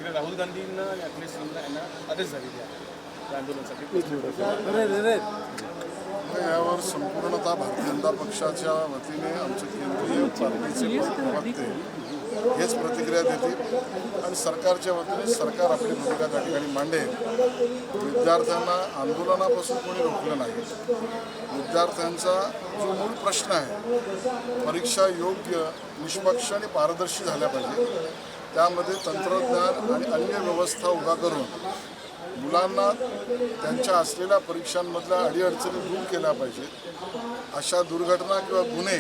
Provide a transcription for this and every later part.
तिकडे राहुल गांधींना आणि अखिलेश यांना आदेश झालेले आहे त्या आंदोलनासाठी. यावर संपूर्णतः भारतीय जनता पक्षाच्या वतीने आमचे केंद्रीय पार्टीचे प्रवक्ते हेच प्रतिक्रिया देतील आणि सरकारच्या वतीने सरकार आपली भूमिका त्या ठिकाणी मांडेल. विद्यार्थ्यांना आंदोलनापासून कोणी रोखलं नाही. विद्यार्थ्यांचा जो मूळ प्रश्न आहे, परीक्षा योग्य, निष्पक्ष आणि पारदर्शी झाल्या पाहिजे, त्यामध्ये तंत्रज्ञान आणि अन्य व्यवस्था उभा करून मुलांना त्यांच्या असलेल्या परीक्षांमधल्या अडीअडचणी दूर केल्या पाहिजेत. अशा दुर्घटना किंवा गुन्हे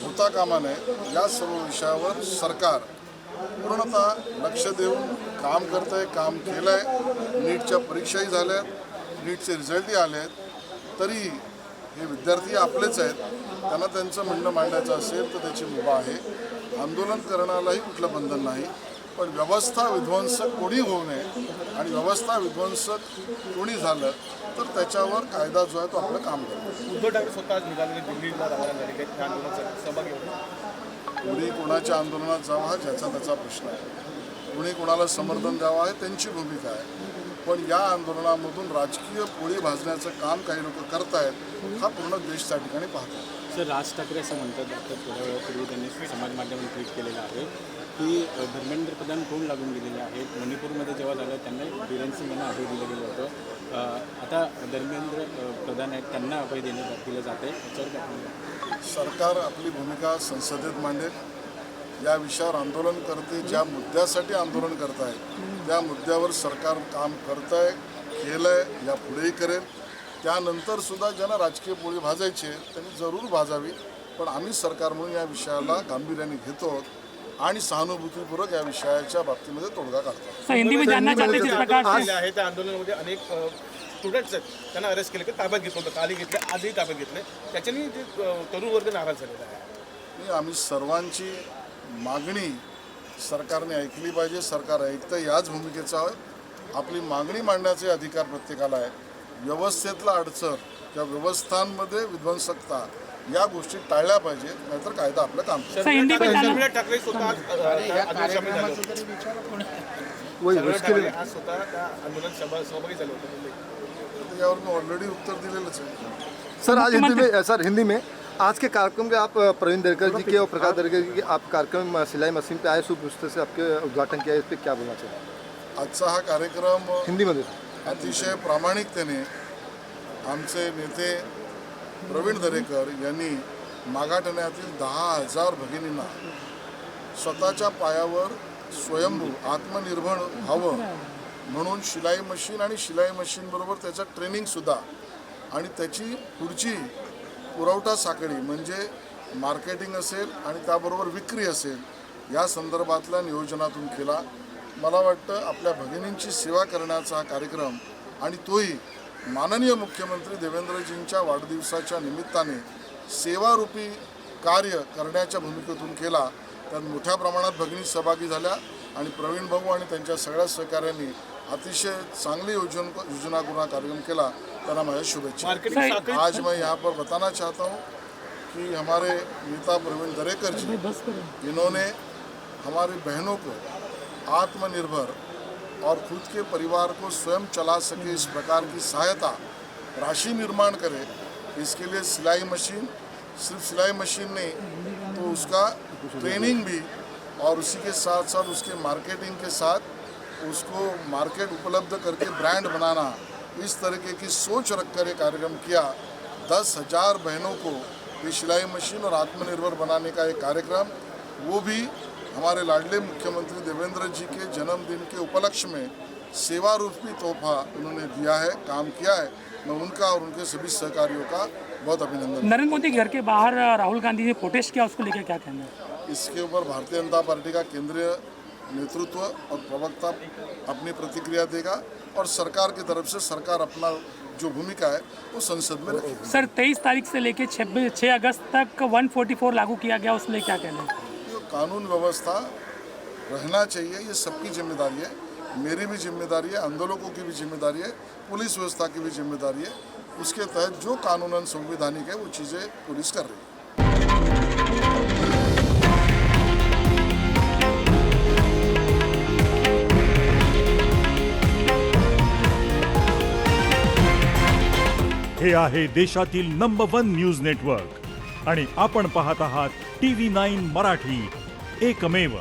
होता कामा नये, या सर्व विषयावर सरकार पूर्णतः लक्ष देऊन काम करत आहे, काम केलं आहे. नीटच्या परीक्षाही झाल्या, नीटचे रिझल्टही आले आहेत. तरी हे विद्यार्थी आपलेच आहेत, त्यांना त्यांचं म्हणणं मांडायचं असेल तर त्याची मुभा आहे. आंदोलन करण्यालाही कुठलं बंधन नाही. पण व्यवस्था विध्वंसक कोणी होऊ नये आणि व्यवस्था विध्वंसक कोणी झालं तर त्याच्यावर कायदा जो आहे तो आपलं काम करतो. उद्धव ठाकरे स्वतः निघालेले दिल्लीला रवाना झाले काही त्या आंदोलनात सहभागी होते. कोणी कोणाच्या आंदोलनात जावं हा ज्याचा त्याचा प्रश्न आहे. कोणी कोणाला समर्थन द्यावं आहे त्यांची भूमिका आहे. पण या आंदोलनामधून राजकीय पोळी भाजण्याचं काम काही लोक करतायत, हा पूर्ण देश त्या ठिकाणी पाहतो. सर, राज ठाकरे असं म्हणतात, आता थोड्या वेळापूर्वी त्यांनी समाज माध्यमात ट्विट केलेलं आहे की धर्मेंद्र प्रधान कोण लागून गेलेले आहेत. मणिपूरमध्ये जेव्हा झालं त्यांना बीरेन सिंग यांना अभय दिलं गेलं होतं. आता धर्मेंद्र प्रधान आहेत त्यांना अभय दिलं जाते. याच्यावर काय सरकार आपली भूमिका संसदेत मांडेल. या विषयावर आंदोलन करते, ज्या मुद्द्यासाठी आंदोलन करत आहे त्या मुद्द्यावर सरकार काम करत आहे, केलं आहे, यापुढेही करेल. त्यानंतर सुद्धा ज्यांना राजकीय पोळी भाजायची आहे त्यांनी जरूर भाजावी. पण आम्ही सरकार म्हणून या विषयाला गांभीर्याने घेतो आणि सहानुभूतीपूर्वक या विषयाच्या बाबतीमध्ये तोडगा काढतो. आहे त्या आंदोलनामध्ये अनेक स्टुडंट्स आहेत, त्यांना अरेस्ट केले, ताब्यात घेतलं होतं, कालही घेतलं, आजही ताब्यात घेतलं. त्याच्याने ते तरुण वर्ग नाराज झालेला आहे. आम्ही सर्वांची मागणी सरकारने ऐकली पाहिजे. सरकार ऐकतं, याच भूमिकेचा आहे. आपली मागणी मांडण्याचे अधिकार प्रत्येकाला आहे. व्यवस्थेतला अडचण किंवा व्यवस्थांमध्ये विध्वंसकता या गोष्टी टाळल्या पाहिजे, नाहीतर कायदा आपलं काम करतो. ठाकरे स्वतः आंदोलन सहभागी झाले होते. यावर मी ऑलरेडी उत्तर दिलेलंच आहे. सर, आज हिंदी में आज के कार्यक्रम में आप प्रवीण दरेकर जी के और प्रकाश दरेकर जी के आप कार्यक्रम सिलाई मशीन पे आए, शुभ रुश्ते से आपके उद्घाटन किया, इस पर क्या बोलना चाहिए? आजचा हा कार्यक्रम हिंदीमध्ये अतिशय प्रामाणिकतेने आमचे नेते प्रवीण दरेकर यांनी मागाटण्यातील 10,000 भगिनींना स्वतःच्या पायावर स्वयंभू आत्मनिर्भर व्हावं म्हणून शिलाई मशीन आणि शिलाई मशीनबरोबर त्याचं ट्रेनिंगसुद्धा आणि त्याची पुढची पुरवठा साखळी म्हणजे मार्केटिंग असेल आणि त्याबरोबर विक्री असेल, या संदर्भातल्या नियोजनातून केला. मला वाटतं आपल्या भगिनींची सेवा करण्याचा हा कार्यक्रम आणि तोही माननीय मुख्यमंत्री देवेंद्रजींच्या वाढदिवसाच्या निमित्ताने सेवारूपी कार्य करण्याच्या भूमिकेतून केला. त्यात मोठ्या प्रमाणात भगिनी सहभागी झाल्या आणि प्रवीण भाऊ आणि त्यांच्या सगळ्या सहकाऱ्यांनी अतिशय चांगली योजना करून हा कार्यक्रम केला. त्यांना माझ्या शुभेच्छा. आज मैं यहाँ पर बताना चाहता हूँ कि हमारे नेता प्रवीण दरेकर जी, इन्होंने हमारी बहनों को आत्मनिर्भर और खुद के परिवार को स्वयं चला सके इस प्रकार की सहायता राशि निर्माण करे. इसके लिए सिलाई मशीन, सिर्फ सिलाई मशीन नहीं तो उसका ट्रेनिंग भी और उसी के साथ साथ उसके मार्केटिंग के साथ उसको मार्केट उपलब्ध करके ब्रांड बनाना, इस तरीके की सोच रखकर ये कार्यक्रम किया. 10,000 बहनों को ये सिलाई मशीन और आत्मनिर्भर बनाने का एक कार्यक्रम, वो भी हमारे लाडले मुख्यमंत्री देवेंद्र जी के जन्मदिन के उपलक्ष्य में सेवा रूपी तोहफा उन्होंने दिया है, काम किया है. मैं उनका और उनके सभी सहकारियों का बहुत अभिनंदन. नरेंद्र मोदी घर के बाहर राहुल गांधी ने प्रोटेस्ट किया, उसको लेकर क्या कहना है? इसके ऊपर भारतीय जनता पार्टी का केंद्रीय नेतृत्व और प्रवक्ता अपनी प्रतिक्रिया देगा और सरकार की तरफ से सरकार अपना जो भूमिका है वो संसद में रखेगी. सर, 23 तारीख से लेकर 6 अगस्त तक 144 लागू किया गया, उसमें क्या कहना है? कानून व्यवस्था रहना चाहिए, ये सबकी जिम्मेदारी है. मेरी भी जिम्मेदारी है, आंदोलकों की भी जिम्मेदारी है, पुलिस व्यवस्था की भी जिम्मेदारी है. उसके तहत जो कानूनन संवैधानिक है वो चीज़ें पुलिस कर रही है. हे आहे देशातील नंबर 1 न्यूज नेटवर्क आणि आपण पाहत आहात TV9 मराठी, एकमेव.